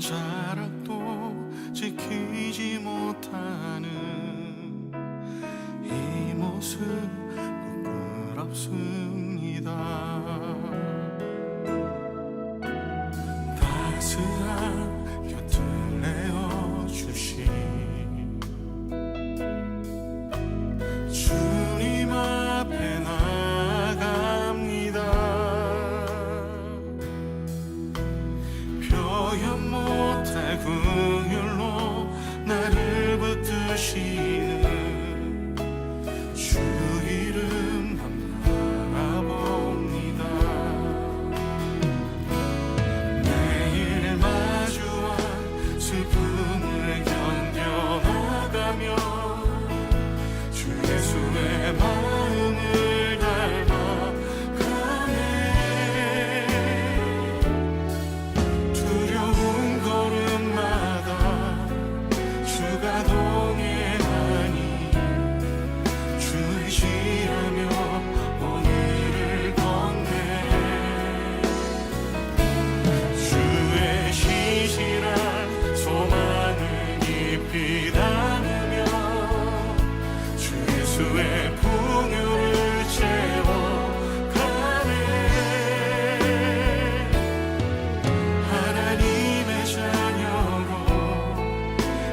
자락도 지키지 못하는 이 모습 부끄럽습니다. 따스한 곁을 내어주신 주님 앞에 나갑니다. 표현 못할 긍휼로 나를 붙드시는 주 이름만 바라봅니다. 매일 마주한 슬픔을 견뎌나가며 주 예수의 마음을 닮아가네. 두려운 걸음마다 주가 동행하니 주 의지하며 오늘을 걷네. 주의 신실한 소망을 깊이 담으며 주 예수의 풍요를 채워가네. 하나님의 자녀로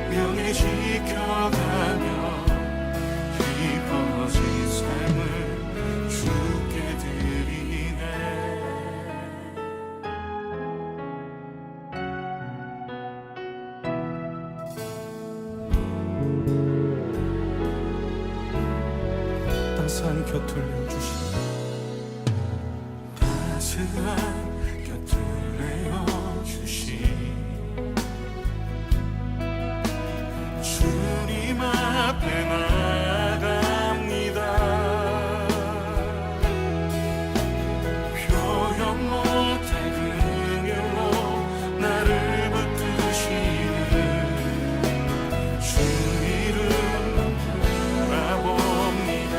명예 지켜가며 기뻐진 삶을 주께 드리네. 따스한 곁을 내어주신 따스한 곁을 내어주신 주님 앞에 나갑니다. 표현 못할 긍휼로 나를 붙드시는 주 이름 바라봅니다.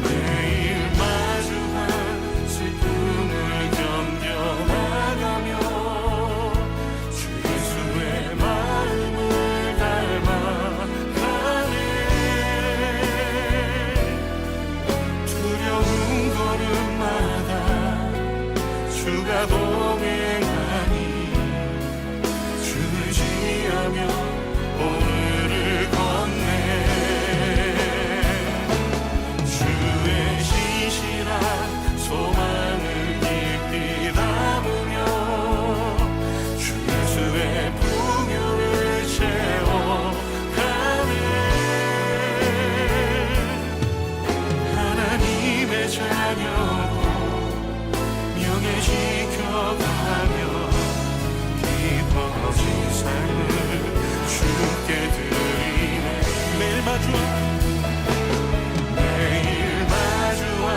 매일 마주한 슬픔을 견뎌나가며 주 예수의 마음을 닮아가네. 두려운 걸음마다 주가 동행하니 주 의지하며 오늘을 걷네. 주의 신실한 소망을 깊이 담으며 주 예수의 풍요를 채워가네. 하나님의 자녀로 명예 지켜가며 기뻐진 삶을 주께 드리네. 매일 마주한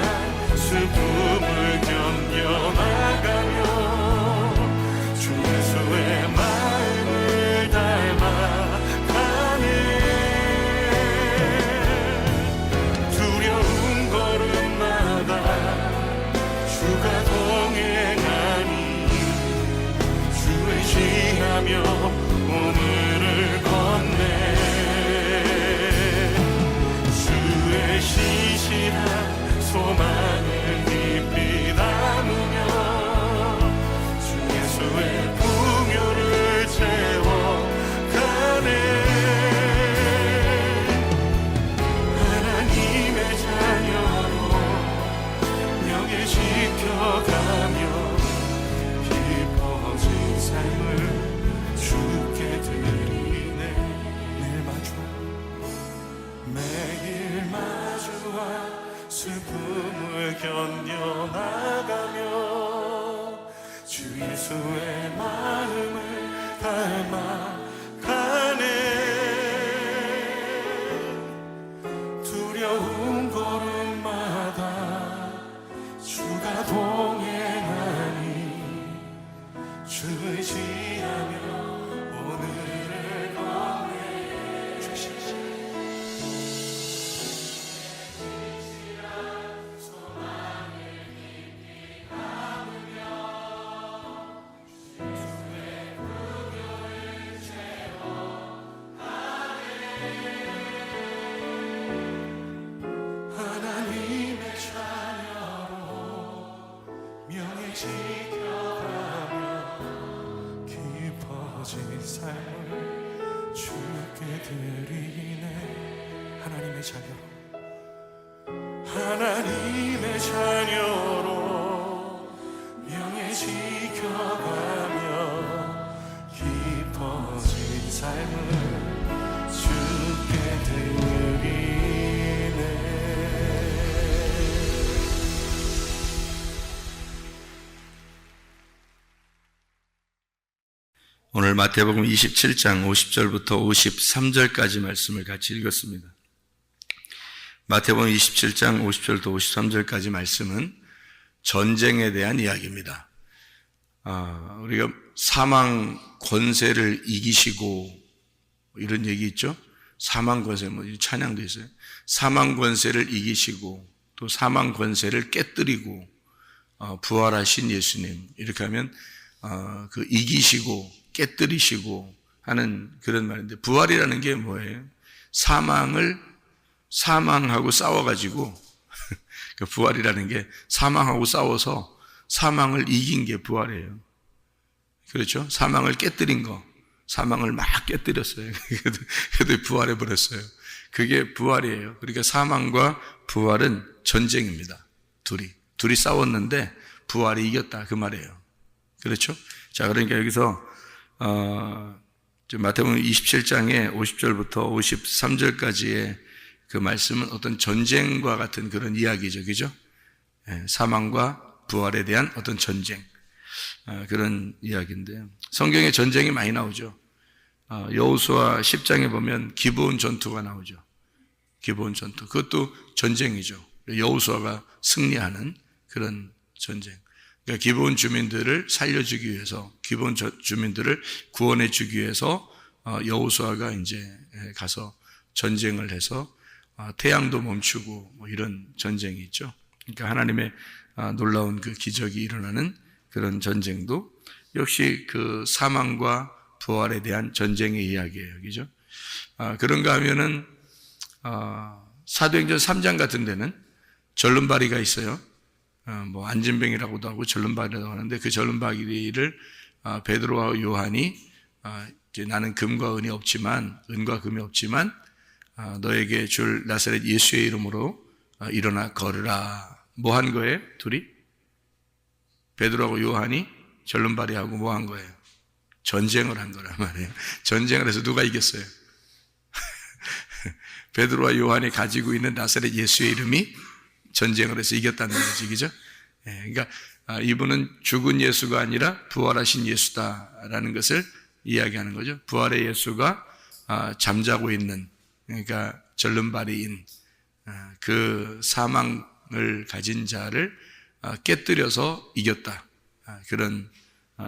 슬픔을 견뎌나가며 주 예수의 마음을 닮아가네. 두려운 걸음마다 주가 동행하니 주 의지하며 오늘을 걷네. 주의 신실한 소망을 깊이 담으며 주 예수의 풍요를 채워가네. 하나님의 자녀로 명예 지켜가며 기뻐진 삶을 주께 드리네. 매일 마주한 슬픔을 견뎌나가며 주 예수의 마음을 닮아가네. 두려운 걸음마다 주가 동행하니 주 의지하며 오늘을 걷네. 주시지 소망을 깊이 담으며 명예 지켜가며 깊어진 삶을 주께 드리네. 하나님의 자녀로, 하나님의 자녀로 명예 지켜가며 깊어진 삶을 주께 드리네. 오늘 마태복음 27장 50절부터 53절까지 말씀을 같이 읽었습니다. 마태복음 27장 50절부터 53절까지 말씀은 전쟁에 대한 이야기입니다. 우리가 사망 권세를 이기시고 이런 얘기 있죠? 사망 권세, 찬양도 있어요. 사망 권세를 이기시고 또 사망 권세를 깨뜨리고 부활하신 예수님, 이렇게 하면 그 이기시고 깨뜨리시고 하는 그런 말인데, 부활이라는 게 뭐예요? 사망하고 싸워가지고 그 부활이라는 게 사망하고 싸워서 사망을 이긴 게 부활이에요. 그렇죠? 사망을 깨뜨린 거, 사망을 막 깨뜨렸어요. 그래도 부활해버렸어요. 그게 부활이에요. 그러니까 사망과 부활은 전쟁입니다. 둘이 싸웠는데 부활이 이겼다, 그 말이에요. 그렇죠? 자, 그러니까 여기서 마태복음 27장의 50절부터 53절까지의 그 말씀은 어떤 전쟁과 같은 그런 이야기죠. 그죠? 사망과 부활에 대한 어떤 전쟁, 그런 이야기인데, 성경에 전쟁이 많이 나오죠. 여호수아 10장에 보면 기브온 전투가 나오죠. 기브온 전투. 그것도 전쟁이죠. 여호수아가 승리하는 그런 전쟁. 그러니까 기브온 주민들을 살려주기 위해서, 기브온 주민들을 구원해 주기 위해서 여호수아가 이제 가서 전쟁을 해서 태양도 멈추고 뭐 이런 전쟁이 있죠. 그러니까 하나님의 놀라운 그 기적이 일어나는 그런 전쟁도 역시 그 사망과 부활에 대한 전쟁의 이야기예요. 그죠? 그런가 하면은 사도행전 3장 같은 데는 절름발이가 있어요. 뭐 안진뱅이라고도 하고 절름발이라고 하는데, 그 절름발이를 베드로와 요한이 이제 나는 금과 금이 없지만 너에게 줄 나사렛 예수의 이름으로 일어나 걸으라. 뭐 한 거예요? 둘이? 베드로하고 요한이 절름발이하고 뭐 한 거예요? 전쟁을 한 거란 말이에요. 전쟁을 해서 누가 이겼어요? 베드로와 요한이 가지고 있는 나사렛 예수의 이름이 전쟁을 해서 이겼다는 거지, 그죠? 그러니까 이분은 죽은 예수가 아니라 부활하신 예수다라는 것을 이야기하는 거죠. 부활의 예수가 잠자고 있는, 그러니까 절름발이인 그 사망을 가진 자를 깨뜨려서 이겼다. 그런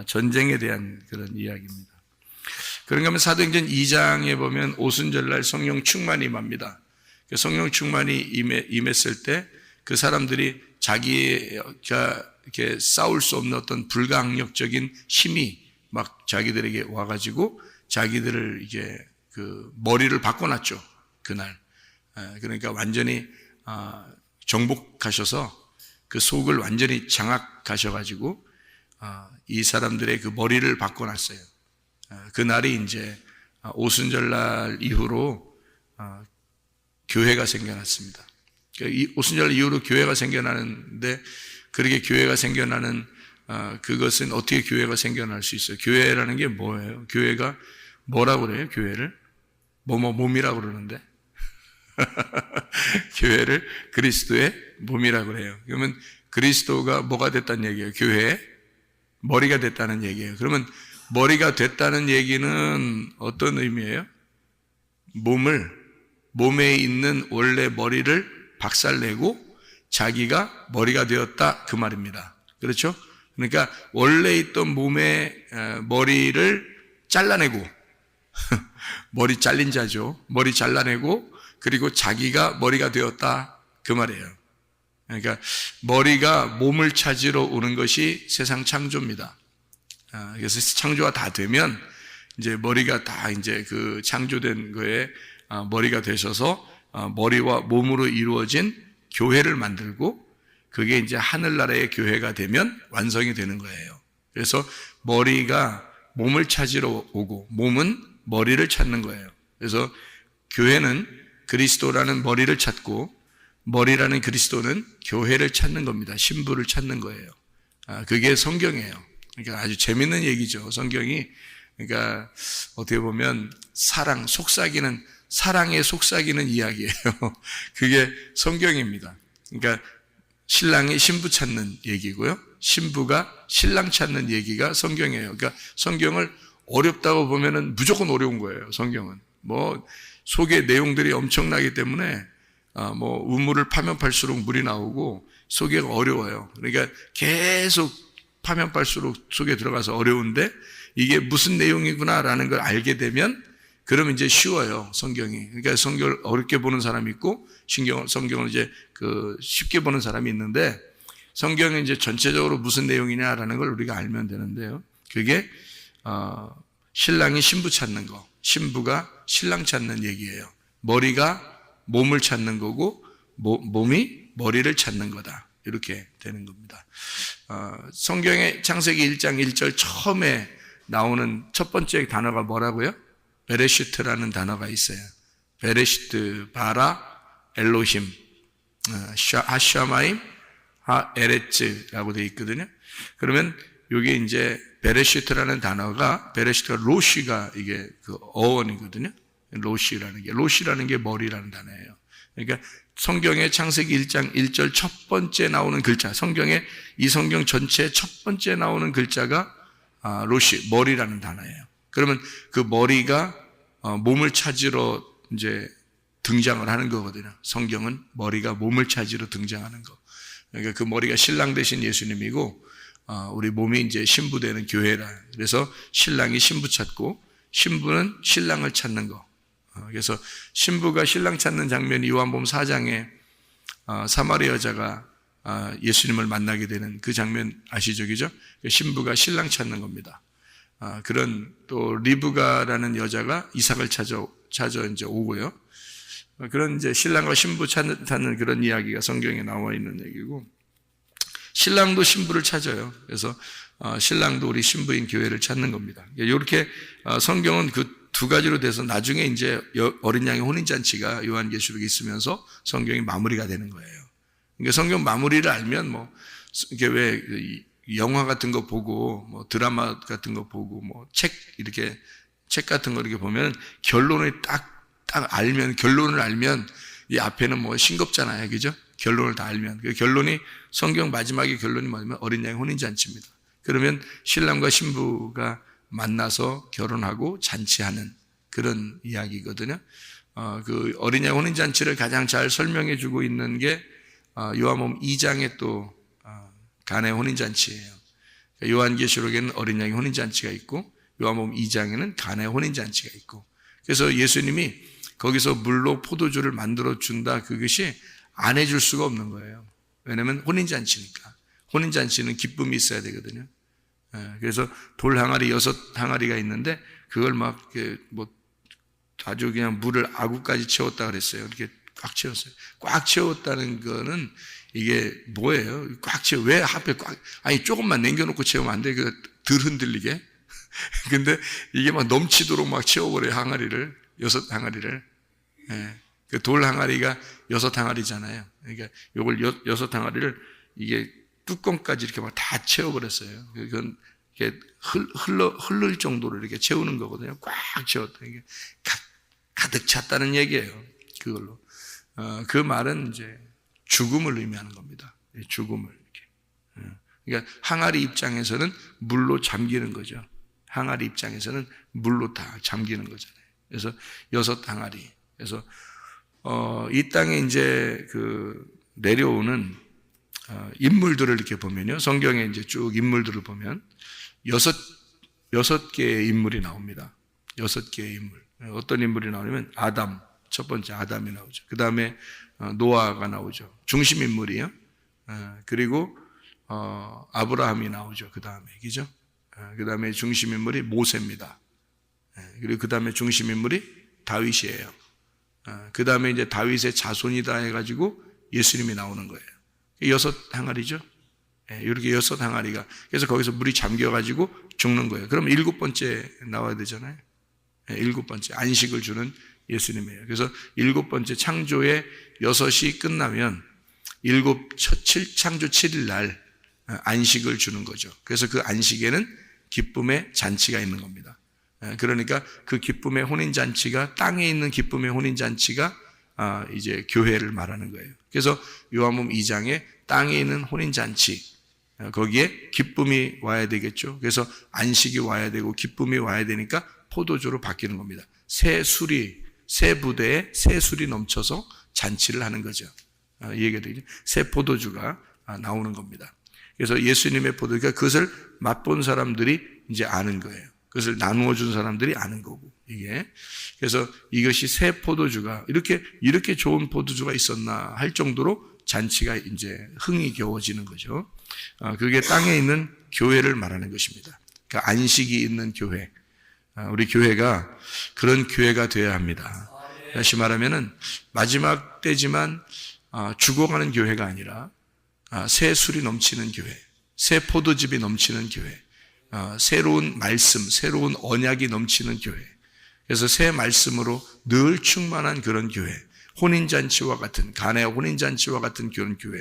전쟁에 대한 그런 이야기입니다. 그런가 하면 사도행전 2장에 보면 오순절날 성령 충만이 임합니다. 성령 충만이 임했을 때 그 사람들이 자기가 이렇게 싸울 수 없는 어떤 불가항력적인 힘이 막 자기들에게 와가지고 자기들을 이게 그 머리를 바꿔놨죠, 그날. 그러니까 완전히 정복하셔서 그 속을 완전히 장악하셔가지고 이 사람들의 그 머리를 바꿔놨어요. 그날이 이제 오순절날 이후로 교회가 생겨났습니다. 이 오순절 이후로 교회가 생겨나는데, 그렇게 교회가 생겨나는 그것은 어떻게 교회가 생겨날 수 있어요? 교회라는 게 뭐예요? 교회가 뭐라고 그래요? 교회를 몸이라고 그러는데 교회를 그리스도의 몸이라고 그래요. 그러면 그리스도가 뭐가 됐다는 얘기예요? 교회의 머리가 됐다는 얘기예요. 그러면 머리가 됐다는 얘기는 어떤 의미예요? 몸에 있는 원래 머리를 박살내고 자기가 머리가 되었다, 그 말입니다. 그렇죠? 그러니까 원래 있던 몸의 머리를 잘라내고 머리 잘린 자죠. 머리 잘라내고 그리고 자기가 머리가 되었다, 그 말이에요. 그러니까 머리가 몸을 찾으러 오는 것이 세상 창조입니다. 그래서 창조가 다 되면 이제 머리가 다 이제 그 창조된 거에 머리가 되셔서 머리와 몸으로 이루어진 교회를 만들고, 그게 이제 하늘나라의 교회가 되면 완성이 되는 거예요. 그래서 머리가 몸을 찾으러 오고 몸은 머리를 찾는 거예요. 그래서 교회는 그리스도라는 머리를 찾고 머리라는 그리스도는 교회를 찾는 겁니다. 신부를 찾는 거예요. 그게 성경이에요. 그러니까 아주 재밌는 얘기죠. 성경이. 그러니까 어떻게 보면 사랑에 속삭이는 이야기예요. 그게 성경입니다. 그러니까 신랑이 신부 찾는 얘기고요. 신부가 신랑 찾는 얘기가 성경이에요. 그러니까 성경을 어렵다고 보면은 무조건 어려운 거예요. 성경은. 속의 내용들이 엄청나기 때문에 우물을 파면 팔수록 물이 나오고 속에가 어려워요. 그러니까 계속 파면 팔수록 속에 들어가서 어려운데 이게 무슨 내용이구나라는 걸 알게 되면 그러면 이제 쉬워요, 성경이. 그러니까 성경을 어렵게 보는 사람이 있고 성경을 이제 쉽게 보는 사람이 있는데 성경은 이제 전체적으로 무슨 내용이냐라는 걸 우리가 알면 되는데요. 그게 신랑이 신부 찾는 거, 신부가 신랑 찾는 얘기예요. 머리가 몸을 찾는 거고 몸이 머리를 찾는 거다. 이렇게 되는 겁니다. 성경의 창세기 1장 1절 처음에 나오는 첫 번째 단어가 뭐라고요? 베레시트라는 단어가 있어요. 베레시트, 바라, 엘로힘, 하샤마임, 하에레츠라고 되어 있거든요. 그러면 여기 이제 베레시트라는 단어가, 베레시트가 로시가 이게 그 어원이거든요. 로시라는 게 머리라는 단어예요. 그러니까 성경의 창세기 1장 1절 첫 번째 나오는 글자, 이 성경 전체 첫 번째 나오는 글자가 로시, 머리라는 단어예요. 그러면 그 머리가 몸을 찾으러 이제 등장을 하는 거거든요. 성경은 머리가 몸을 찾으러 등장하는 거. 그러니까 그 머리가 신랑 대신 예수님이고, 우리 몸이 이제 신부 되는 교회라. 그래서 신랑이 신부 찾고, 신부는 신랑을 찾는 거. 그래서 신부가 신랑 찾는 장면이 요한복음 4장에 사마리아 여자가 예수님을 만나게 되는 그 장면 아시죠? 그죠? 신부가 신랑 찾는 겁니다. 그런 또 리브가라는 여자가 이삭을 찾아 이제 오고요. 그런 이제 신랑과 신부 찾는 그런 이야기가 성경에 나와 있는 얘기고, 신랑도 신부를 찾아요. 그래서 신랑도 우리 신부인 교회를 찾는 겁니다. 이렇게 성경은 그 두 가지로 돼서 나중에 이제 어린 양의 혼인잔치가 요한계시록에 있으면서 성경이 마무리가 되는 거예요. 그러니까 성경 마무리를 알면 이게 왜 영화 같은 거 보고 드라마 같은 거 보고 책 같은 거 이렇게 보면 결론을 결론을 알면 이 앞에는 싱겁잖아요. 그죠? 결론을 다 알면. 그 결론이 성경 마지막의 결론이 뭐냐면 어린 양의 혼인잔치입니다. 그러면 신랑과 신부가 만나서 결혼하고 잔치하는 그런 이야기거든요. 그 어린 양 혼인잔치를 가장 잘 설명해 주고 있는 게 요한복음 2장에 또 가나의 혼인잔치예요. 요한계시록에는 어린 양의 혼인잔치가 있고 요한복음 2장에는 가나의 혼인잔치가 있고, 그래서 예수님이 거기서 물로 포도주를 만들어 준다, 그것이 안 해줄 수가 없는 거예요. 왜냐하면 혼인잔치니까. 혼인잔치는 기쁨이 있어야 되거든요. 그래서 돌 항아리 6항아리가 있는데 그걸 아주 그냥 물을 아구까지 채웠다 그랬어요. 이렇게 꽉 채웠어요. 꽉 채웠다는 거는 이게 뭐예요? 꽉 채워. 왜 하필 조금만 남겨놓고 채우면 안 돼. 덜 흔들리게. 근데 이게 넘치도록 채워버려요. 항아리를. 6항아리를. 그 돌 항아리가 6항아리잖아요. 그러니까 요걸 6항아리를 이게 뚜껑까지 이렇게 다 채워버렸어요. 그건 이렇게 흐를 정도로 이렇게 채우는 거거든요. 꽉 채웠다. 이게 가득 찼다는 얘기예요. 그걸로. 그 말은 이제 죽음을 의미하는 겁니다. 죽음을 이렇게. 그러니까 항아리 입장에서는 물로 잠기는 거죠. 항아리 입장에서는 물로 다 잠기는 거잖아요. 그래서 6항아리. 그래서 이 땅에 이제 내려오는 인물들을 이렇게 보면요. 성경에 이제 쭉 인물들을 보면 6개의 인물이 나옵니다. 6개의 인물. 어떤 인물이 나오냐면 첫 번째 아담이 나오죠. 그 다음에 노아가 나오죠. 중심 인물이요. 그리고 아브라함이 나오죠. 그 다음에, 그죠? 그 다음에 중심 인물이 모세입니다. 그리고 그 다음에 중심 인물이 다윗이에요. 그 다음에 이제 다윗의 자손이다 해가지고 예수님이 나오는 거예요. 여섯 항아리죠. 이렇게 여섯 항아리가. 그래서 거기서 물이 잠겨가지고 죽는 거예요. 그럼 일곱 번째 나와야 되잖아요. 일곱 번째 안식을 주는 예수님이에요. 그래서 일곱 번째 창조의 여섯이 끝나면 창조 7일 날 안식을 주는 거죠. 그래서 그 안식에는 기쁨의 잔치가 있는 겁니다. 그러니까 그 기쁨의 혼인잔치가, 땅에 있는 기쁨의 혼인잔치가 이제 교회를 말하는 거예요. 그래서 요한복음 2장에 땅에 있는 혼인잔치, 거기에 기쁨이 와야 되겠죠. 그래서 안식이 와야 되고 기쁨이 와야 되니까 포도주로 바뀌는 겁니다. 새 부대에 새 술이 넘쳐서 잔치를 하는 거죠. 이 얘기가 되죠. 새 포도주가 나오는 겁니다. 그래서 예수님의 포도주가, 그것을 맛본 사람들이 이제 아는 거예요. 그것을 나누어 준 사람들이 아는 거고, 이게. 그래서 이것이 새 포도주가, 이렇게 좋은 포도주가 있었나 할 정도로 잔치가 이제 흥이 겨워지는 거죠. 그게 땅에 있는 교회를 말하는 것입니다. 그러니까 안식이 있는 교회. 우리 교회가 그런 교회가 되어야 합니다. 다시 말하면은 마지막 때지만 죽어가는 교회가 아니라 새 술이 넘치는 교회, 새 포도즙이 넘치는 교회, 새로운 말씀, 새로운 언약이 넘치는 교회. 그래서 새 말씀으로 늘 충만한 그런 교회, 혼인잔치와 같은, 가나의 혼인잔치와 같은 그런 교회,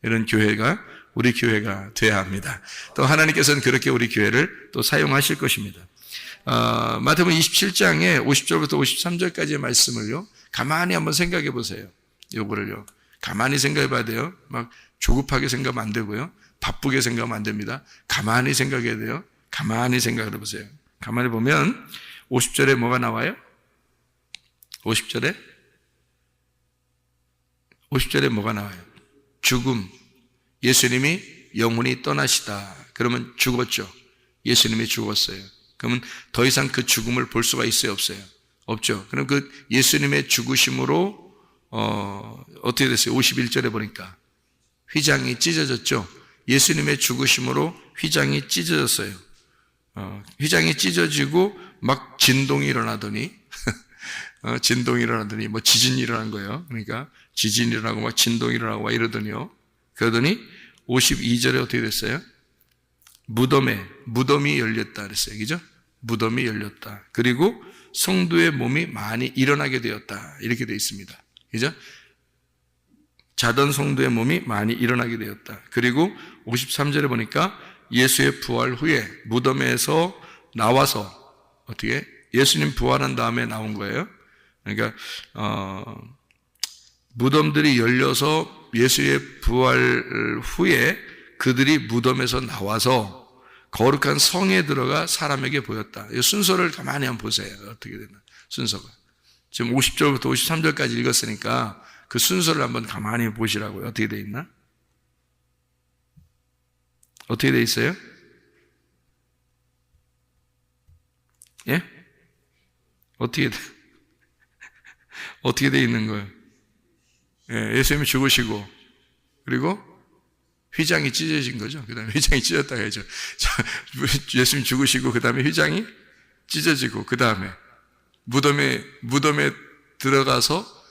이런 교회가 우리 교회가 되어야 합니다. 또 하나님께서는 그렇게 우리 교회를 또 사용하실 것입니다. 마태복음 27장에 50절부터 53절까지의 말씀을요, 가만히 한번 생각해 보세요. 요거를요, 가만히 생각해 봐야 돼요. 막 조급하게 생각하면 안 되고요, 바쁘게 생각하면 안 됩니다. 가만히 생각해야 돼요. 가만히 생각해 보세요. 가만히 보면 50절에 뭐가 나와요? 50절에 뭐가 나와요? 죽음. 예수님이 영혼이 떠나시다. 그러면 죽었죠. 예수님이 죽었어요. 그러면 더 이상 그 죽음을 볼 수가 있어요, 없어요? 없죠. 그럼 그 예수님의 죽으심으로 어떻게 됐어요? 51절에 보니까 휘장이 찢어졌죠. 예수님의 죽으심으로 휘장이 찢어졌어요. 휘장이 찢어지고 막 진동이 일어나더니 뭐 지진이 일어난 거예요. 그러니까 지진이 일어나고 막 진동이 일어나고 막 이러더니요. 그러더니 52절에 어떻게 됐어요? 무덤이 열렸다 그랬어요. 그죠? 무덤이 열렸다. 그리고 성도의 몸이 많이 일어나게 되었다. 이렇게 되어 있습니다. 그죠? 자던 성도의 몸이 많이 일어나게 되었다. 그리고 53절에 보니까 예수의 부활 후에 무덤에서 나와서 어떻게? 예수님 부활한 다음에 나온 거예요. 그러니까 무덤들이 열려서 예수의 부활 후에 그들이 무덤에서 나와서 거룩한 성에 들어가 사람에게 보였다. 이 순서를 가만히 한번 보세요. 어떻게 되나 순서가. 지금 50절부터 53절까지 읽었으니까 그 순서를 한번 가만히 보시라고요. 어떻게 돼 있나? 어떻게 돼 있어요? 예? 어떻게 돼 있는 거예요? 예, 예수님이 죽으시고, 그리고 휘장이 찢어진 거죠. 그 다음에 휘장이 찢어졌다 해야죠. 예수님 죽으시고, 그 다음에 휘장이 찢어지고, 그 다음에 무덤에 들어가서,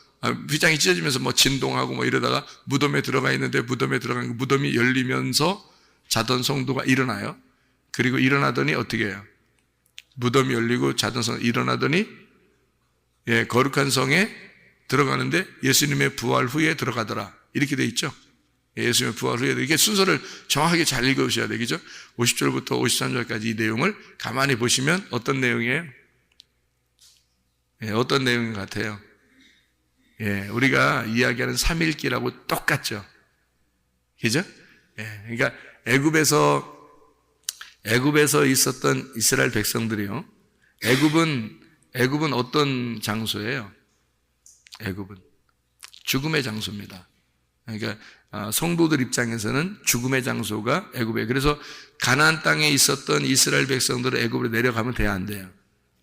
휘장이 찢어지면서 뭐 진동하고 뭐 이러다가 무덤에 들어가 있는데 무덤이 열리면서 자던 성도가 일어나요. 그리고 일어나더니 어떻게 해요? 무덤이 열리고 자던 성도 일어나더니 예, 거룩한 성에 들어가는데 예수님의 부활 후에 들어가더라. 이렇게 돼 있죠. 예수님의 부활 후에. 이게 순서를 정확하게 잘 읽으셔야 되겠죠. 50절부터 53절까지 이 내용을 가만히 보시면 어떤 내용이에요? 예, 어떤 내용 같아요? 예, 우리가 이야기하는 삼일기라고 똑같죠. 그죠? 예, 그러니까 애굽에서 있었던 이스라엘 백성들이요. 애굽은 어떤 장소예요? 애굽은 죽음의 장소입니다. 그러니까 성도들 입장에서는 죽음의 장소가 애굽이에요. 그래서 가나안 땅에 있었던 이스라엘 백성들은 애굽으로 내려가면 돼야 안 돼요?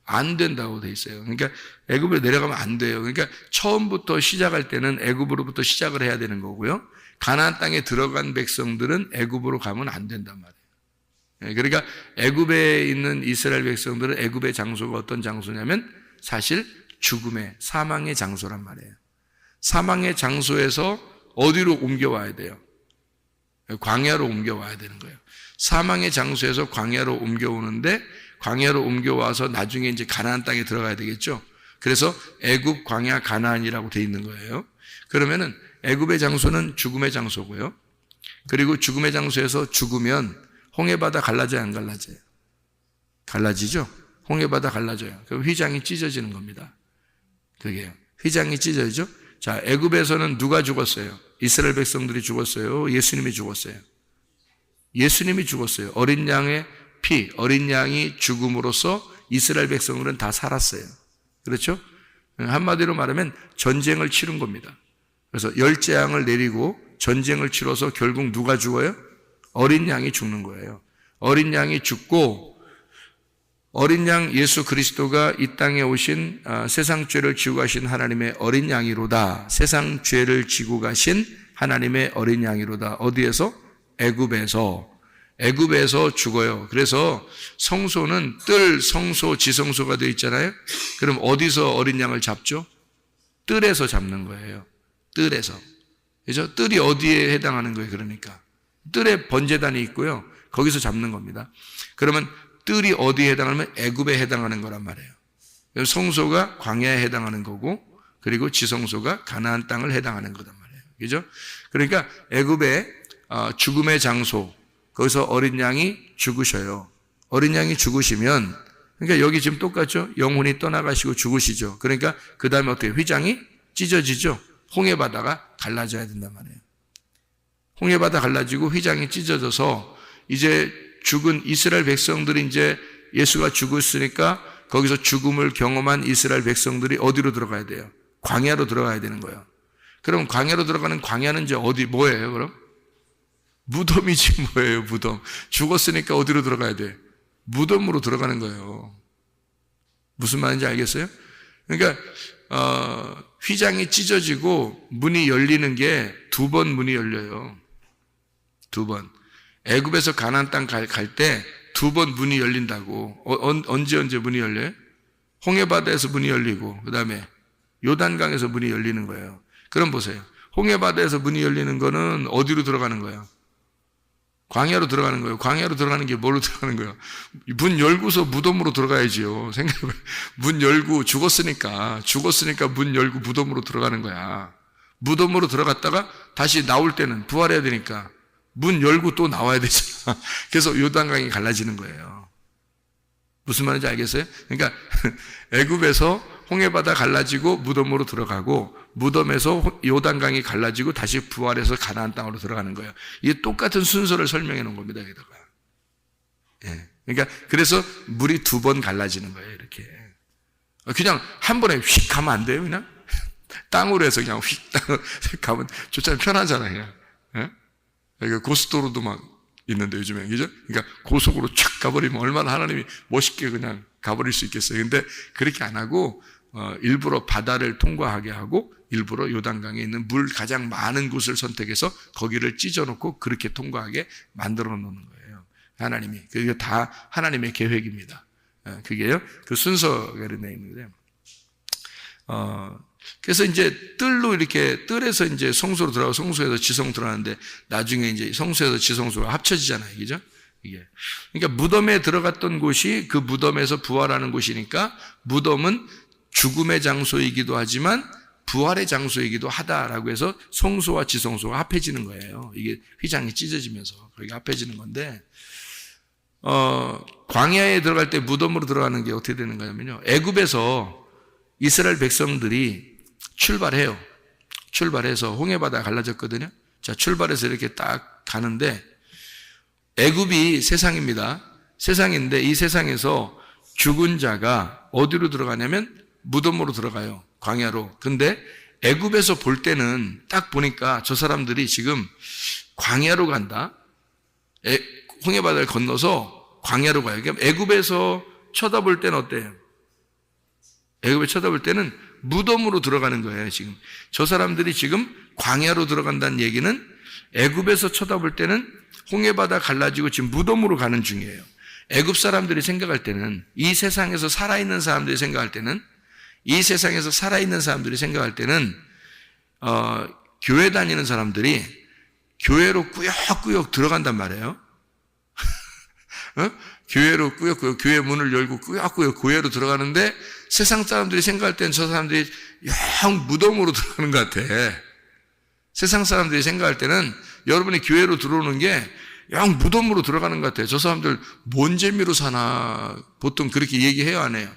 안 된다고 돼 있어요. 그러니까 애굽으로 내려가면 안 돼요. 그러니까 처음부터 시작할 때는 애굽으로부터 시작을 해야 되는 거고요. 가나안 땅에 들어간 백성들은 애굽으로 가면 안 된단 말이에요. 그러니까 애굽에 있는 이스라엘 백성들은 애굽의 장소가 어떤 장소냐면 사실 죽음의 사망의 장소란 말이에요. 사망의 장소에서 어디로 옮겨와야 돼요? 광야로 옮겨와야 되는 거예요. 사망의 장소에서 광야로 옮겨오는데 광야로 옮겨와서 나중에 이제 가나안 땅에 들어가야 되겠죠. 그래서 애굽, 광야, 가나안이라고 돼 있는 거예요. 그러면은 애굽의 장소는 죽음의 장소고요. 그리고 죽음의 장소에서 죽으면 홍해바다 갈라져요, 안 갈라져요? 갈라지죠? 홍해바다 갈라져요. 그럼 휘장이 찢어지는 겁니다. 그게요. 휘장이 찢어지죠? 자, 애굽에서는 누가 죽었어요? 이스라엘 백성들이 죽었어요? 예수님이 죽었어요? 예수님이 죽었어요. 어린 양의 피, 어린 양이 죽음으로써 이스라엘 백성들은 다 살았어요. 그렇죠? 한마디로 말하면 전쟁을 치른 겁니다. 그래서 열재앙을 내리고 전쟁을 치러서 결국 누가 죽어요? 어린 양이 죽는 거예요. 어린 양이 죽고 어린 양 예수 그리스도가 이 땅에 오신 세상 죄를 지고 가신 하나님의 어린 양이로다. 세상 죄를 지고 가신 하나님의 어린 양이로다. 어디에서? 애굽에서 죽어요. 그래서 성소는 뜰, 성소, 지성소가 되어 있잖아요. 그럼 어디서 어린 양을 잡죠? 뜰에서 잡는 거예요. 뜰에서. 그죠? 뜰이 어디에 해당하는 거예요? 그러니까 뜰에 번제단이 있고요. 거기서 잡는 겁니다. 그러면 뜰이 어디에 해당하면 애굽에 해당하는 거란 말이에요. 성소가 광야에 해당하는 거고, 그리고 지성소가 가나안 땅을 해당하는 거란 말이에요. 그죠? 그러니까 애굽의 죽음의 장소, 거기서 어린 양이 죽으셔요. 어린 양이 죽으시면, 그러니까 여기 지금 똑같죠? 영혼이 떠나가시고 죽으시죠. 그러니까 그 다음에 어떻게 휘장이 찢어지죠? 홍해바다가 갈라져야 된단 말이에요. 홍해바다 갈라지고 휘장이 찢어져서 이제 죽은 이스라엘 백성들이 이제 예수가 죽었으니까 거기서 죽음을 경험한 이스라엘 백성들이 어디로 들어가야 돼요? 광야로 들어가야 되는 거예요. 그럼 광야로 들어가는 광야는 이제 어디, 뭐예요, 그럼? 무덤이지 뭐예요, 무덤. 죽었으니까 어디로 들어가야 돼? 무덤으로 들어가는 거예요. 무슨 말인지 알겠어요? 그러니까, 휘장이 찢어지고 문이 열리는 게 2번 문이 열려요. 2번. 애굽에서 가나안 땅 갈 때 2번 문이 열린다고. 언제 문이 열려요? 홍해바다에서 문이 열리고, 그 다음에 요단강에서 문이 열리는 거예요. 그럼 보세요. 홍해바다에서 문이 열리는 거는 어디로 들어가는 거예요? 광야로 들어가는 거예요. 광야로 들어가는 게 뭐로 들어가는 거예요? 문 열고서 무덤으로 들어가야지요. 생각해봐요. 문 열고 죽었으니까 문 열고 무덤으로 들어가는 거야. 무덤으로 들어갔다가 다시 나올 때는 부활해야 되니까 문 열고 또 나와야 되잖아. 그래서 요단강이 갈라지는 거예요. 무슨 말인지 알겠어요? 그러니까 애굽에서 홍해바다 갈라지고 무덤으로 들어가고, 무덤에서 요단강이 갈라지고 다시 부활해서 가나안 땅으로 들어가는 거예요. 이게 똑같은 순서를 설명해 놓은 겁니다. 여기다가. 예. 그러니까 그래서 물이 2번 갈라지는 거예요. 이렇게. 그냥 한 번에 휙 가면 안 돼요. 그냥 땅으로 해서 그냥 휙 가면 좋잖아요. 편하잖아요. 그냥. 예? 고속도로도 막 있는데 요즘에, 그죠? 그러니까 고속으로 촥 가버리면 얼마나 하나님이 멋있게 그냥 가버릴 수 있겠어요. 근데 그렇게 안 하고 일부러 바다를 통과하게 하고 일부러 요단강에 있는 물 가장 많은 곳을 선택해서 거기를 찢어놓고 그렇게 통과하게 만들어 놓는 거예요. 하나님이. 그게 다 하나님의 계획입니다. 그게요. 그 순서가 되어 있는데, 그래서 이제 뜰로 이렇게, 뜰에서 이제 성소로 들어가고 성소에서 지성 들어가는데 나중에 이제 성소에서 지성소가 합쳐지잖아요. 그죠? 이게. 그러니까 무덤에 들어갔던 곳이 그 무덤에서 부활하는 곳이니까 무덤은 죽음의 장소이기도 하지만 부활의 장소이기도 하다라고 해서 성소와 지성소가 합해지는 거예요. 이게 휘장이 찢어지면서 거기가 합해지는 건데, 광야에 들어갈 때 무덤으로 들어가는 게 어떻게 되는 거냐면요. 애굽에서 이스라엘 백성들이 출발해요. 출발해서 홍해바다 갈라졌거든요. 자, 출발해서 이렇게 딱 가는데, 애굽이 세상입니다. 세상인데 이 세상에서 죽은 자가 어디로 들어가냐면 무덤으로 들어가요. 광야로. 근데 애굽에서 볼 때는 딱 보니까 저 사람들이 지금 광야로 간다. 홍해바다를 건너서 광야로 가요. 그러니까 애굽에서 쳐다볼 때는 어때요? 애굽에 쳐다볼 때는 무덤으로 들어가는 거예요. 지금 저 사람들이 지금 광야로 들어간다는 얘기는 애굽에서 쳐다볼 때는 홍해바다 갈라지고 지금 무덤으로 가는 중이에요. 애굽 사람들이 생각할 때는, 이 세상에서 살아있는 사람들이 생각할 때는, 교회 다니는 사람들이 교회로 꾸역꾸역 들어간단 말이에요. 교회로 꾸역꾸역, 교회 문을 열고 꾸역꾸역 교회로 들어가는데 세상 사람들이 생각할 땐 저 사람들이 영 무덤으로 들어가는 것 같아. 세상 사람들이 생각할 때는 여러분이 교회로 들어오는 게 영 무덤으로 들어가는 것 같아요. 저 사람들 뭔 재미로 사나 보통 그렇게 얘기해요, 안 해요?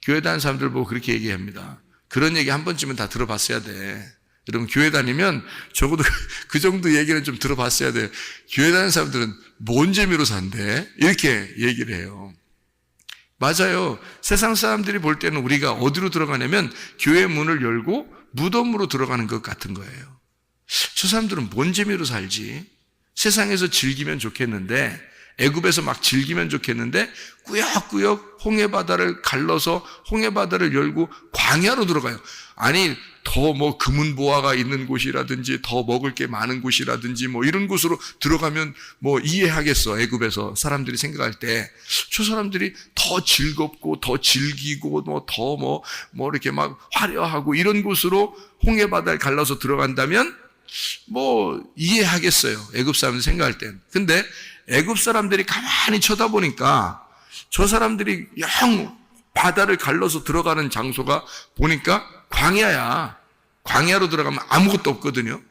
교회 다니는 사람들 보고 그렇게 얘기합니다. 그런 얘기 한 번쯤은 다 들어봤어야 돼. 여러분 교회 다니면 적어도 그 정도 얘기는 좀 들어봤어야 돼요. 교회 다니는 사람들은 뭔 재미로 산대? 이렇게 얘기를 해요. 맞아요. 세상 사람들이 볼 때는 우리가 어디로 들어가냐면 교회 문을 열고 무덤으로 들어가는 것 같은 거예요. 저 사람들은 뭔 재미로 살지? 세상에서 즐기면 좋겠는데, 애굽에서 막 즐기면 좋겠는데 꾸역꾸역 홍해바다를 갈라서 홍해바다를 열고 광야로 들어가요. 아니 더 뭐 금은보화가 있는 곳이라든지 더 먹을 게 많은 곳이라든지 뭐 이런 곳으로 들어가면 뭐 이해하겠어. 애굽에서 사람들이 생각할 때 저 사람들이 더 즐겁고 더 즐기고 뭐 더 뭐 이렇게 막 화려하고 이런 곳으로 홍해바다를 갈라서 들어간다면 뭐 이해하겠어요. 애굽 사람들 생각할 땐. 근데 애굽 사람들이 가만히 쳐다보니까 저 사람들이 영 바다를 갈라서 들어가는 장소가 보니까 광야야. 광야로 들어가면 아무것도 없거든요.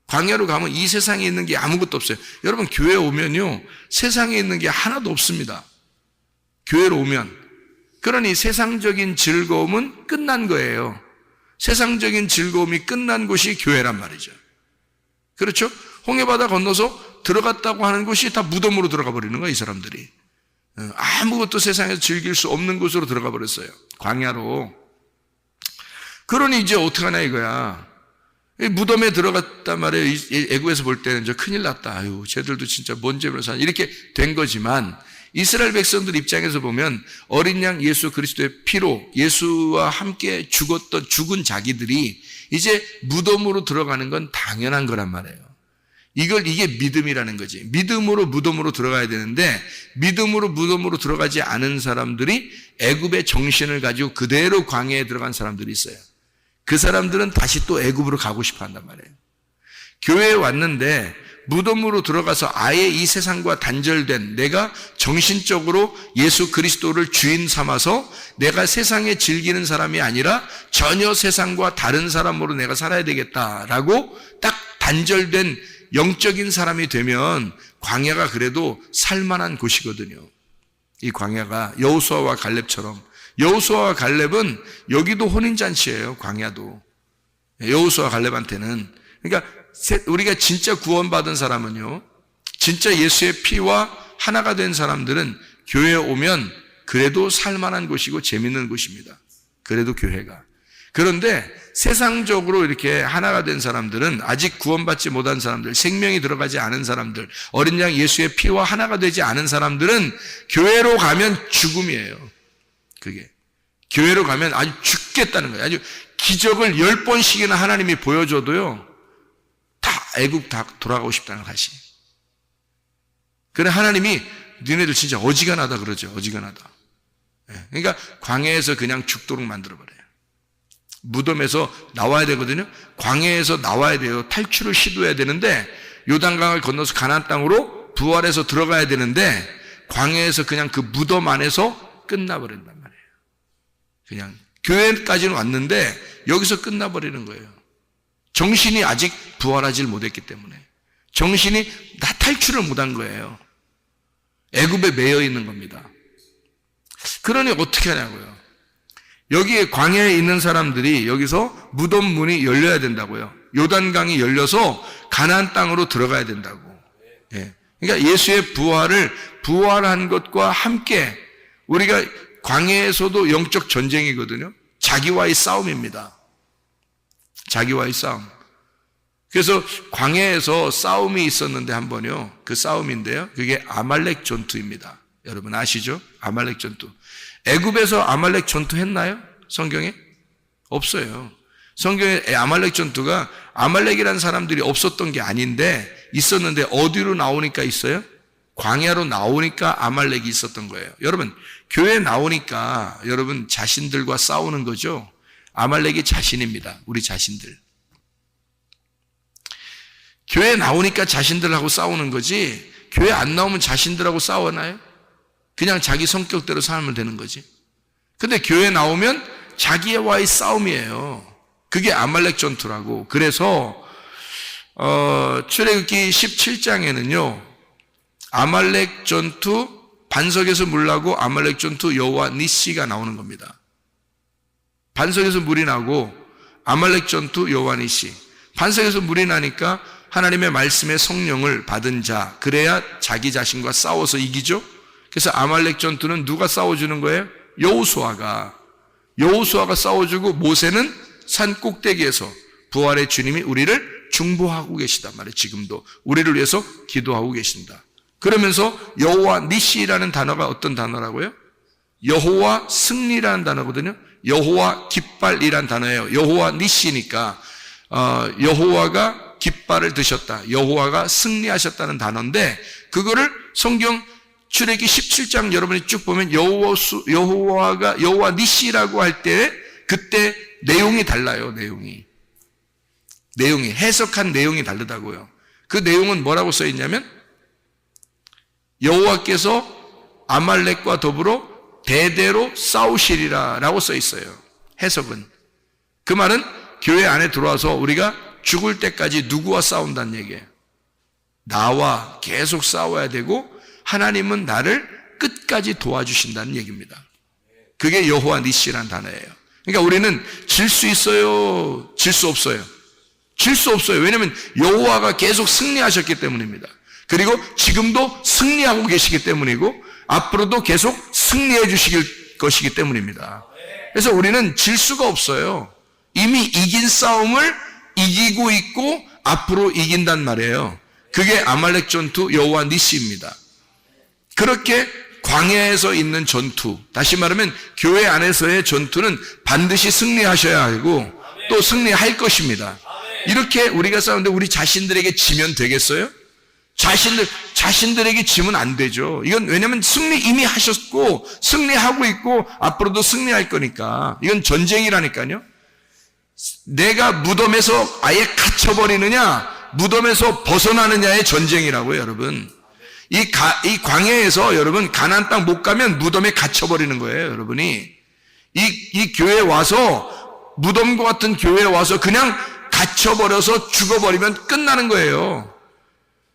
광야로 가면 이 세상에 있는 게 아무것도 없어요. 여러분 교회 오면요 세상에 있는 게 하나도 없습니다. 교회로 오면. 그러니 세상적인 즐거움은 끝난 거예요. 세상적인 즐거움이 끝난 곳이 교회란 말이죠. 그렇죠? 홍해바다 건너서 들어갔다고 하는 곳이 다 무덤으로 들어가 버리는 거예요, 이 사람들이. 아무것도 세상에서 즐길 수 없는 곳으로 들어가 버렸어요. 광야로. 그러니 이제 어떡하냐 이거야. 무덤에 들어갔단 말이에요. 애국에서 볼 때는 큰일 났다. 아유, 쟤들도 진짜 뭔 죄로 사냐. 이렇게 된 거지만 이스라엘 백성들 입장에서 보면 어린 양 예수 그리스도의 피로 예수와 함께 죽은 자기들이 이제 무덤으로 들어가는 건 당연한 거란 말이에요. 이게 믿음이라는 거지. 믿음으로 무덤으로 들어가야 되는데 믿음으로 무덤으로 들어가지 않은 사람들이 애굽의 정신을 가지고 그대로 광야에 들어간 사람들이 있어요. 그 사람들은 다시 또 애굽으로 가고 싶어 한단 말이에요. 교회에 왔는데 무덤으로 들어가서 아예 이 세상과 단절된 내가 정신적으로 예수 그리스도를 주인 삼아서 내가 세상에 즐기는 사람이 아니라 전혀 세상과 다른 사람으로 내가 살아야 되겠다라고 딱 단절된 영적인 사람이 되면 광야가 그래도 살만한 곳이거든요. 이 광야가 여호수아와 갈렙처럼. 여호수아와 갈렙은 여기도 혼인잔치예요. 광야도. 여호수아 갈렙한테는. 그러니까 우리가 진짜 구원받은 사람은요, 진짜 예수의 피와 하나가 된 사람들은 교회에 오면 그래도 살만한 곳이고 재밌는 곳입니다. 그래도 교회가. 그런데 세상적으로 이렇게 하나가 된 사람들은 아직 구원받지 못한 사람들, 생명이 들어가지 않은 사람들, 어린 양 예수의 피와 하나가 되지 않은 사람들은 교회로 가면 죽음이에요. 그게. 교회로 가면 아주 죽겠다는 거예요. 아주 기적을 10번씩이나 하나님이 보여줘도요, 애국 다 돌아가고 싶다는 거 다시. 그래 하나님이 니네들 진짜 어지간하다 그러죠. 어지간하다. 그러니까 광야에서 그냥 죽도록 만들어버려요. 무덤에서 나와야 되거든요. 광야에서 나와야 돼요. 탈출을 시도해야 되는데 요단강을 건너서 가나안 땅으로 부활해서 들어가야 되는데 광야에서 그냥 그 무덤 안에서 끝나버린단 말이에요. 그냥 교회까지는 왔는데 여기서 끝나버리는 거예요. 정신이 아직 부활하지 못했기 때문에. 정신이 다 탈출을 못한 거예요. 애굽에 매여 있는 겁니다. 그러니 어떻게 하냐고요. 여기에 광야에 있는 사람들이 여기서 무덤 문이 열려야 된다고요. 요단강이 열려서 가나안 땅으로 들어가야 된다고. 그러니까 예수의 부활한 것과 함께 우리가 광야에서도 영적 전쟁이거든요. 자기와의 싸움입니다. 자기와의 싸움. 그래서 광야에서 싸움이 있었는데 한 번요. 그 싸움인데요. 그게 아말렉 전투입니다. 여러분 아시죠? 아말렉 전투. 애굽에서 아말렉 전투 했나요? 성경에? 없어요. 성경에 아말렉 전투가 아말렉이라는 사람들이 없었던 게 아닌데 있었는데 어디로 나오니까 있어요? 광야로 나오니까 아말렉이 있었던 거예요. 여러분 교회 나오니까 여러분 자신들과 싸우는 거죠. 아말렉이 자신입니다. 우리 자신들. 교회 나오니까 자신들하고 싸우는 거지, 교회 안 나오면 자신들하고 싸워나요? 그냥 자기 성격대로 살면 되는 거지. 근데 교회 나오면 자기와의 싸움이에요. 그게 아말렉 전투라고. 그래서 출애굽기 17장에는요 아말렉 전투, 반석에서 물 나고 아말렉 전투 여호와 니시가 나오는 겁니다. 반석에서 물이 나고 아말렉 전투 여호와 니시. 반석에서 물이 나니까 하나님의 말씀의 성령을 받은 자, 그래야 자기 자신과 싸워서 이기죠. 그래서 아말렉 전투는 누가 싸워주는 거예요? 여호수아가 싸워주고, 모세는 산 꼭대기에서 부활의 주님이 우리를 중보하고 계시단 말이에요. 지금도 우리를 위해서 기도하고 계신다. 그러면서 여호와 니시라는 단어가 어떤 단어라고요? 여호와 승리라는 단어거든요. 여호와 깃발이란 단어예요. 여호와 니시니까 여호와가 깃발을 드셨다, 여호와가 승리하셨다는 단어인데, 그거를 성경 출애굽기 17장 여러분이 쭉 보면 여호와 니시라고 할 때 그때 내용이 달라요. 내용이 해석한 내용이 다르다고요. 그 내용은 뭐라고 써 있냐면 여호와께서 아말렉과 더불어 대대로 싸우시리라 라고 써 있어요. 해석은. 그 말은 교회 안에 들어와서 우리가 죽을 때까지 누구와 싸운다는 얘기예요. 나와 계속 싸워야 되고, 하나님은 나를 끝까지 도와주신다는 얘기입니다. 그게 여호와 니시라는 단어예요. 그러니까 우리는 질 수 있어요? 질 수 없어요? 질 수 없어요. 왜냐하면 여호와가 계속 승리하셨기 때문입니다. 그리고 지금도 승리하고 계시기 때문이고, 앞으로도 계속 승리해 주실 것이기 때문입니다. 그래서 우리는 질 수가 없어요. 이미 이긴 싸움을 이기고 있고 앞으로 이긴단 말이에요. 그게 아말렉 전투 여호와 니시입니다. 그렇게 광야에서 있는 전투, 다시 말하면 교회 안에서의 전투는 반드시 승리하셔야 하고 또 승리할 것입니다. 이렇게 우리가 싸우는데 우리 자신들에게 지면 되겠어요? 자신들에게 지면 안 되죠. 이건 왜냐면 승리 이미 하셨고 승리하고 있고 앞으로도 승리할 거니까. 이건 전쟁이라니까요. 내가 무덤에서 아예 갇혀버리느냐, 무덤에서 벗어나느냐의 전쟁이라고요, 여러분. 이 광야에서 여러분 가나안 땅 못 가면 무덤에 갇혀버리는 거예요, 여러분이. 이 교회에 와서, 무덤과 같은 교회에 와서 그냥 갇혀버려서 죽어버리면 끝나는 거예요.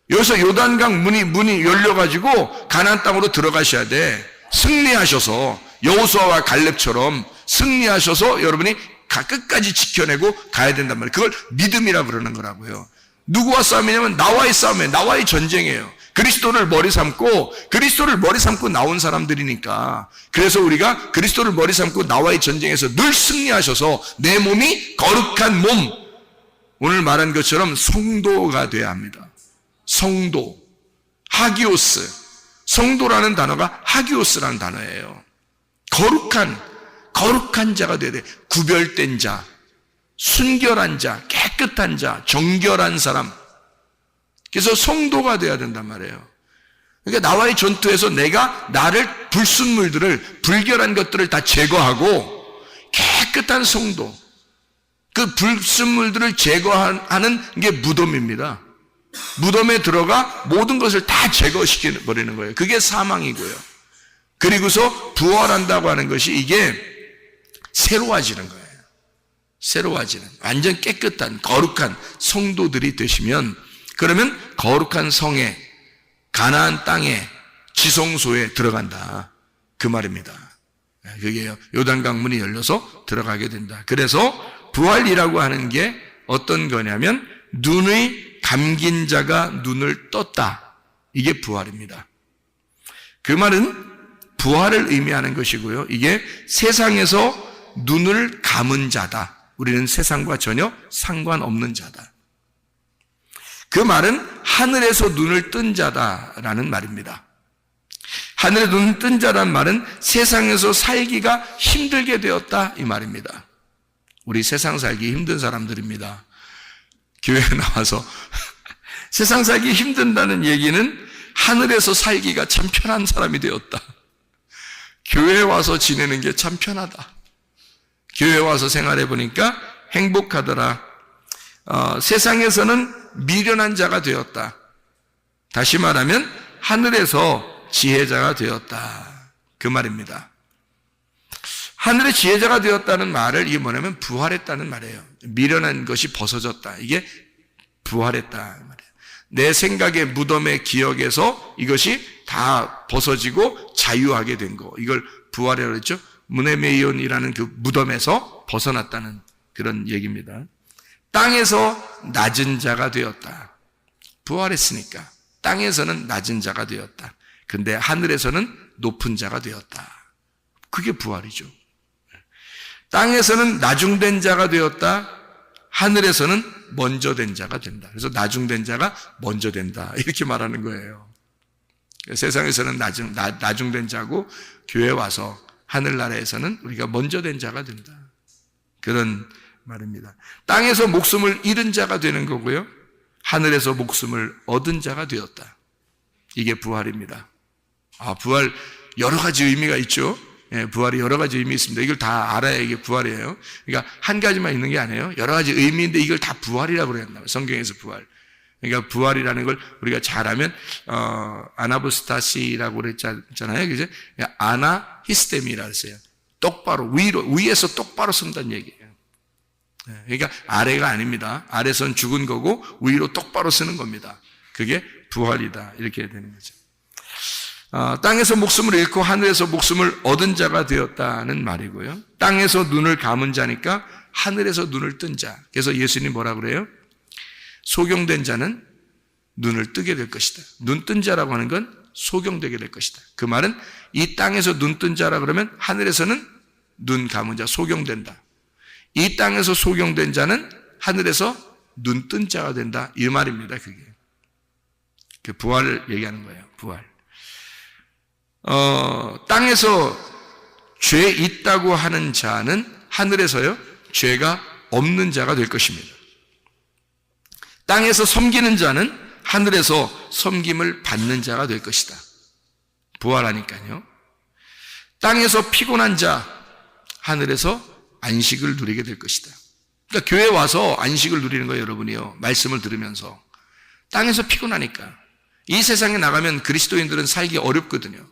여기서 요단강 문이 열려가지고 가나안 땅으로 들어가셔야 돼. 승리하셔서, 여호수아와 갈렙처럼 승리하셔서 여러분이 끝까지 지켜내고 가야 된단 말이에요. 그걸 믿음이라 그러는 거라고요. 누구와 싸움이냐면 나와의 싸움이에요. 나와의 전쟁이에요. 그리스도를 머리 삼고 나온 사람들이니까. 그래서 우리가 그리스도를 머리 삼고 나와의 전쟁에서 늘 승리하셔서 내 몸이 거룩한 몸, 오늘 말한 것처럼 성도가 돼야 합니다. 성도, 하기오스. 성도라는 단어가 하기오스라는 단어예요. 거룩한 자가 돼야 돼. 구별된 자, 순결한 자, 깨끗한 자, 정결한 사람. 그래서 성도가 돼야 된단 말이에요. 그러니까 나와의 전투에서 내가 나를 불결한 것들을 다 제거하고 깨끗한 성도, 그 불순물들을 제거하는 게 무덤입니다. 무덤에 들어가 모든 것을 다 제거시켜버리는 거예요. 그게 사망이고요. 그리고서 부활한다고 하는 것이 이게 새로워지는 거예요. 새로워지는, 완전 깨끗한 거룩한 성도들이 되시면, 그러면 거룩한 성에, 가나안 땅에, 지성소에 들어간다, 그 말입니다. 그게 요단강 문이 열려서 들어가게 된다. 그래서 부활이라고 하는 게 어떤 거냐면 눈의 감긴 자가 눈을 떴다, 이게 부활입니다. 그 말은 부활을 의미하는 것이고요. 이게 세상에서 눈을 감은 자다. 우리는 세상과 전혀 상관없는 자다. 그 말은 하늘에서 눈을 뜬 자다라는 말입니다. 하늘에 눈을 뜬 자란 말은 세상에서 살기가 힘들게 되었다, 이 말입니다. 우리 세상 살기 힘든 사람들입니다. 교회에 나와서 세상 살기 힘든다는 얘기는 하늘에서 살기가 참 편한 사람이 되었다. 교회에 와서 지내는 게 참 편하다. 교회에 와서 생활해 보니까 행복하더라. 세상에서는 미련한 자가 되었다. 다시 말하면 하늘에서 지혜자가 되었다. 그 말입니다. 하늘의 지혜자가 되었다는 말을 이게 뭐냐면 부활했다는 말이에요. 미련한 것이 벗어졌다. 이게 부활했다 말이에요. 내 생각의 무덤의 기억에서 이것이 다 벗어지고 자유하게 된 거. 이걸 부활이라고 했죠. 무네메이온이라는 그 무덤에서 벗어났다는 그런 얘기입니다. 땅에서 낮은 자가 되었다. 부활했으니까 땅에서는 낮은 자가 되었다. 근데 하늘에서는 높은 자가 되었다. 그게 부활이죠. 땅에서는 나중된 자가 되었다. 하늘에서는 먼저 된 자가 된다. 그래서 나중된 자가 먼저 된다. 이렇게 말하는 거예요. 세상에서는 나중된 자고 교회 와서 하늘나라에서는 우리가 먼저 된 자가 된다. 그런 말입니다. 땅에서 목숨을 잃은 자가 되는 거고요. 하늘에서 목숨을 얻은 자가 되었다. 이게 부활입니다. 부활 여러 가지 의미가 있죠. 예, 부활이 여러 가지 의미 있습니다. 이걸 다 알아야 이게 부활이에요. 그러니까 한 가지만 있는 게 아니에요. 여러 가지 의미인데 이걸 다 부활이라고 그랬나 봐요. 성경에서 부활. 그러니까 부활이라는 걸 우리가 잘하면 아나부스타시라고 그랬잖아요. 그죠? 아나히스테미라고 했어요. 똑바로 위에서 똑바로 선다는 얘기예요. 그러니까 아래가 아닙니다. 아래선 죽은 거고 위로 똑바로 쓰는 겁니다. 그게 부활이다. 이렇게 되는 거죠. 땅에서 목숨을 잃고 하늘에서 목숨을 얻은 자가 되었다는 말이고요. 땅에서 눈을 감은 자니까 하늘에서 눈을 뜬 자. 그래서 예수님이 뭐라 그래요? 소경된 자는 눈을 뜨게 될 것이다. 눈 뜬 자라고 하는 건 소경되게 될 것이다. 그 말은 이 땅에서 눈 뜬 자라 그러면 하늘에서는 눈 감은 자, 소경된다. 이 땅에서 소경된 자는 하늘에서 눈 뜬 자가 된다. 이 말입니다. 그게. 그 부활을 얘기하는 거예요. 부활. 땅에서 죄 있다고 하는 자는 하늘에서요, 죄가 없는 자가 될 것입니다. 땅에서 섬기는 자는 하늘에서 섬김을 받는 자가 될 것이다. 부활하니까요. 땅에서 피곤한 자, 하늘에서 안식을 누리게 될 것이다. 그러니까 교회 와서 안식을 누리는 거예요, 여러분이요. 말씀을 들으면서. 땅에서 피곤하니까. 이 세상에 나가면 그리스도인들은 살기 어렵거든요.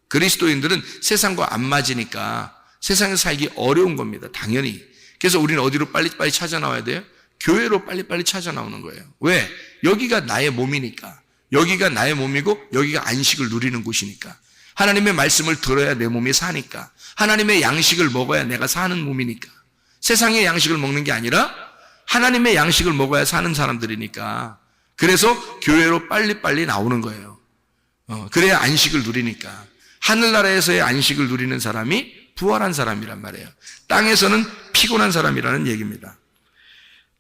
그리스도인들은 세상과 안 맞으니까 세상에 살기 어려운 겁니다. 당연히. 그래서 우리는 어디로 빨리빨리 찾아 나와야 돼요? 교회로 빨리빨리 찾아 나오는 거예요. 왜? 여기가 나의 몸이니까. 여기가 나의 몸이고 여기가 안식을 누리는 곳이니까. 하나님의 말씀을 들어야 내 몸이 사니까. 하나님의 양식을 먹어야 내가 사는 몸이니까. 세상의 양식을 먹는 게 아니라 하나님의 양식을 먹어야 사는 사람들이니까. 그래서 교회로 빨리빨리 나오는 거예요. 그래야 안식을 누리니까. 하늘나라에서의 안식을 누리는 사람이 부활한 사람이란 말이에요. 땅에서는 피곤한 사람이라는 얘기입니다.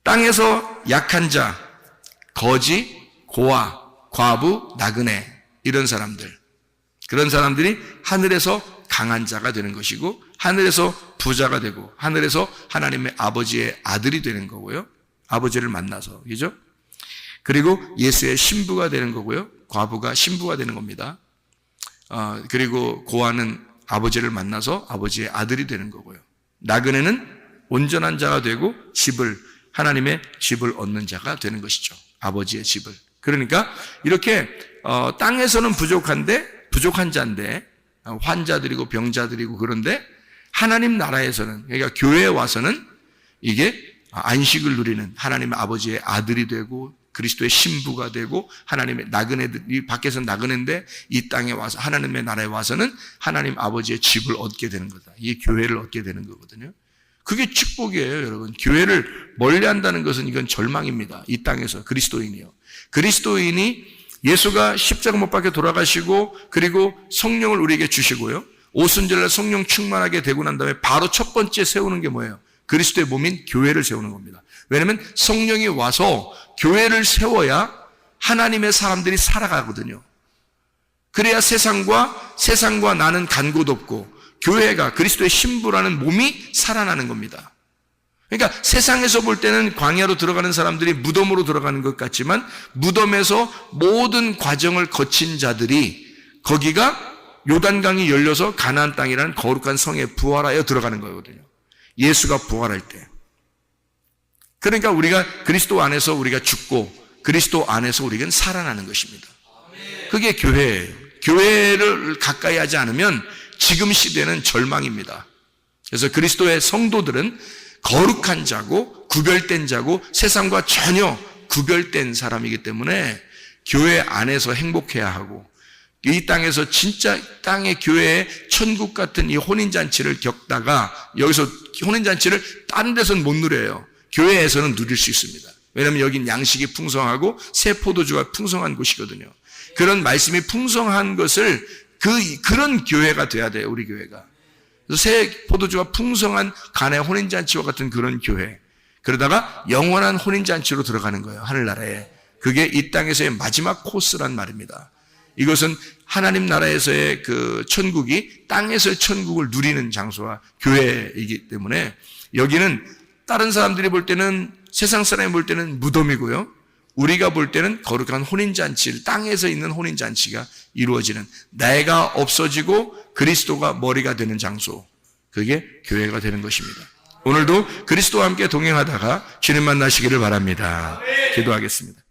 땅에서 약한 자, 거지, 고아, 과부, 나그네 이런 사람들. 그런 사람들이 하늘에서 강한 자가 되는 것이고 하늘에서 부자가 되고 하늘에서 하나님의 아버지의 아들이 되는 거고요. 아버지를 만나서. 그죠? 그리고 예수의 신부가 되는 거고요. 과부가 신부가 되는 겁니다. 그리고 고아는 아버지를 만나서 아버지의 아들이 되는 거고요. 나그네는 온전한 자가 되고 하나님의 집을 얻는 자가 되는 것이죠. 아버지의 집을. 그러니까 이렇게 땅에서는 부족한 자인데 환자들이고 병자들이고 그런데 하나님 나라에서는 그러니까 교회에 와서는 이게 안식을 누리는 하나님의 아버지의 아들이 되고 그리스도의 신부가 되고 하나님의 나그네들이 밖에서 나그네인데 이 땅에 와서 하나님의 나라에 와서는 하나님 아버지의 집을 얻게 되는 거다. 이게 교회를 얻게 되는 거거든요. 그게 축복이에요, 여러분. 교회를 멀리한다는 것은 이건 절망입니다. 이 땅에서 그리스도인이요. 그리스도인이 예수가 십자가 못 박혀 돌아가시고 그리고 성령을 우리에게 주시고요. 오순절날 성령 충만하게 되고 난 다음에 바로 첫 번째 세우는 게 뭐예요? 그리스도의 몸인 교회를 세우는 겁니다. 왜냐하면 성령이 와서 교회를 세워야 하나님의 사람들이 살아가거든요. 그래야 세상과 나는 간 곳 없고 교회가 그리스도의 신부라는 몸이 살아나는 겁니다. 그러니까 세상에서 볼 때는 광야로 들어가는 사람들이 무덤으로 들어가는 것 같지만 무덤에서 모든 과정을 거친 자들이 거기가 요단강이 열려서 가나안 땅이라는 거룩한 성에 부활하여 들어가는 거거든요. 예수가 부활할 때. 그러니까 우리가 그리스도 안에서 우리가 죽고 그리스도 안에서 우리에겐 살아나는 것입니다. 그게 교회예요. 교회를 가까이 하지 않으면 지금 시대는 절망입니다. 그래서 그리스도의 성도들은 거룩한 자고 구별된 자고 세상과 전혀 구별된 사람이기 때문에 교회 안에서 행복해야 하고, 이 땅에서 진짜 땅의 교회의 천국 같은 이 혼인잔치를 겪다가 여기서 혼인잔치를 다른 데서는 못 누려요. 교회에서는 누릴 수 있습니다. 왜냐하면 여긴 양식이 풍성하고 새 포도주가 풍성한 곳이거든요. 그런 말씀이 풍성한 것을 그런 교회가 돼야 돼요. 우리 교회가. 그래서 새 포도주가 풍성한 가나의 혼인잔치와 같은 그런 교회. 그러다가 영원한 혼인잔치로 들어가는 거예요. 하늘나라에. 그게 이 땅에서의 마지막 코스란 말입니다. 이것은 하나님 나라에서의 그 천국이 땅에서의 천국을 누리는 장소와 교회이기 때문에 여기는 다른 사람들이 볼 때는, 세상 사람이 볼 때는 무덤이고요. 우리가 볼 때는 거룩한 혼인잔치를, 땅에서 있는 혼인잔치가 이루어지는, 내가 없어지고 그리스도가 머리가 되는 장소, 그게 교회가 되는 것입니다. 오늘도 그리스도와 함께 동행하다가 주님 만나시기를 바랍니다. 기도하겠습니다.